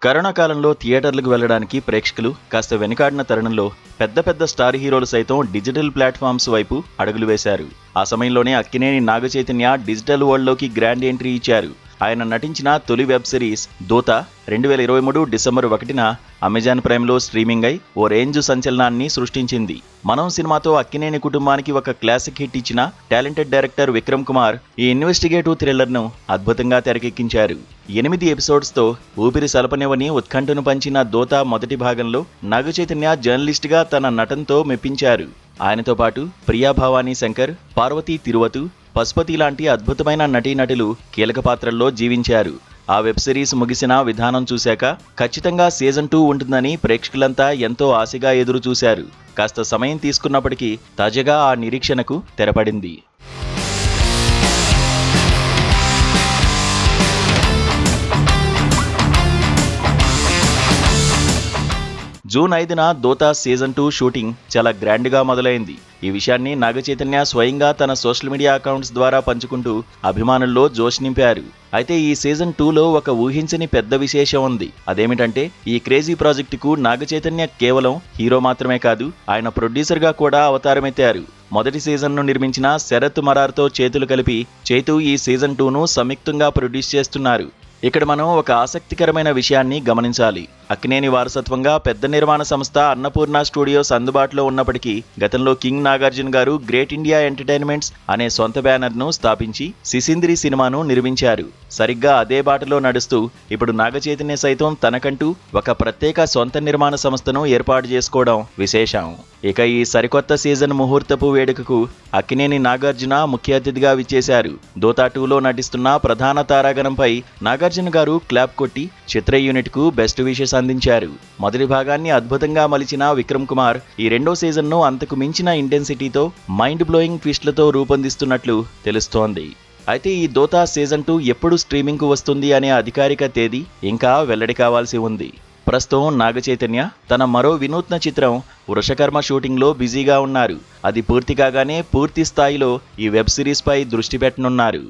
Corona కాలంలో థియేటర్లకు వెళ్లడానికి ప్రేక్షకులు కాస్త వెనుకాడిన తరుణంలో పెద్ద పెద్ద స్టార్ హీరోలు సైతం డిజిటల్ ప్లాట్ఫామ్స్ వైపు అడుగులు వేశారు. ఆ సమయంలోనే అక్కినేని నాగచైతన్య డిజిటల్ వరల్డ్లోకి గ్రాండ్ ఎంట్రీ ఇచ్చారు. ఆయన నటించిన తొలి వెబ్ సిరీస్ దూత 2023 డిసెంబర్ 1న అమెజాన్ ప్రైమ్లో స్ట్రీమింగ్ అయి ఓ రేంజ్ సంచలనాన్ని సృష్టించింది. మనం సినిమాతో అక్కినేని కుటుంబానికి ఒక క్లాసిక్ హిట్ ఇచ్చిన టాలెంటెడ్ డైరెక్టర్ విక్రమ్ కుమార్ ఈ ఇన్వెస్టిగేటివ్ థ్రిల్లర్ను అద్భుతంగా తెరకెక్కించారు. 8 ఎపిసోడ్స్తో ఊపిరి సలపనివని ఉత్కంఠను పంచిన దూత మొదటి భాగంలో నాగచైతన్య జర్నలిస్ట్గా తన నటనతో మెప్పించారు. ఆయనతో పాటు ప్రియా భవానీ శంకర్, పార్వతీ తిరువతు, పశుపతి లాంటి అద్భుతమైన నటీనటులు కీలక పాత్రల్లో జీవించారు. ఆ వెబ్ సిరీస్ ముగిసిన విధానం చూశాక ఖచ్చితంగా సీజన్ 2 ఉంటుందని ప్రేక్షకులంతా ఎంతో ఆశగా ఎదురు చూశారు. కాస్త సమయం తీసుకున్నప్పటికీ తాజాగా ఆ నిరీక్షణకు తెరపడింది. జూన్ 5న దూత సీజన్ 2 షూటింగ్ చాలా గ్రాండ్గా మొదలైంది. ఈ విషయాన్ని నాగచైతన్య స్వయంగా తన సోషల్ మీడియా అకౌంట్స్ ద్వారా పంచుకుంటూ అభిమానుల్లో జోష్ నింపారు. అయితే ఈ సీజన్ 2లో ఒక ఊహించని పెద్ద విశేషం ఉంది. అదేమిటంటే ఈ క్రేజీ ప్రాజెక్టుకు నాగచైతన్య కేవలం హీరో మాత్రమే కాదు, ఆయన ప్రొడ్యూసర్గా కూడా అవతారమెత్తారు. మొదటి సీజన్ను నిర్మించిన శరత్ మరార్తో చేతులు కలిపి చైతు ఈ సీజన్ 2ను సంయుక్తంగా ప్రొడ్యూస్ చేస్తున్నారు. ఇక్కడ మనం ఒక ఆసక్తికరమైన విషయాన్ని గమనించాలి. అక్కినేని వారసత్వంగా పెద్ద నిర్మాణ సంస్థ అన్నపూర్ణ స్టూడియోస్ అందుబాటులో ఉన్నప్పటికీ గతంలో కింగ్ నాగార్జున గారు గ్రేట్ ఇండియా ఎంటర్టైన్మెంట్స్ అనే సొంత బ్యానర్ను స్థాపించి సిసింద్రి సినిమాను నిర్మించారు. సరిగ్గా అదే బాటలో నడుస్తూ ఇప్పుడు నాగచైతన్య సైతం తనకంటూ ఒక ప్రత్యేక సొంత నిర్మాణ సంస్థను ఏర్పాటు చేసుకోవడం విశేషం. ఇక ఈ సరికొత్త సీజన్ ముహూర్తపు వేడుకకు అక్కినేని నాగార్జున ముఖ్య అతిథిగా విచ్చేశారు. దూత 2లో నటిస్తున్న ప్రధాన తారాగణంపై నాగార్జున గారు క్లాప్ కొట్టి చిత్ర యూనిట్కు బెస్ట్ విషెస్ అందించారు. మొదటి భాగాన్ని అద్భుతంగా మలిచిన విక్రమ్ కుమార్ ఈ రెండో సీజన్ను అంతకు మించిన ఇంటెన్సిటీతో మైండ్ బ్లోయింగ్ ట్విస్ట్లతో రూపొందిస్తున్నట్లు తెలుస్తోంది. అయితే ఈ దూత సీజన్ 2 ఎప్పుడు స్ట్రీమింగ్కు వస్తుంది అనే అధికారిక తేదీ ఇంకా వెల్లడి కావాల్సి ఉంది. ప్రస్తుతం నాగచైతన్య తన మరో వినూత్న చిత్రం వృషకర్మ షూటింగ్లో బిజీగా ఉన్నారు. అది పూర్తి కాగానే పూర్తి స్థాయిలో ఈ వెబ్ సిరీస్పై దృష్టి పెట్టనున్నారు.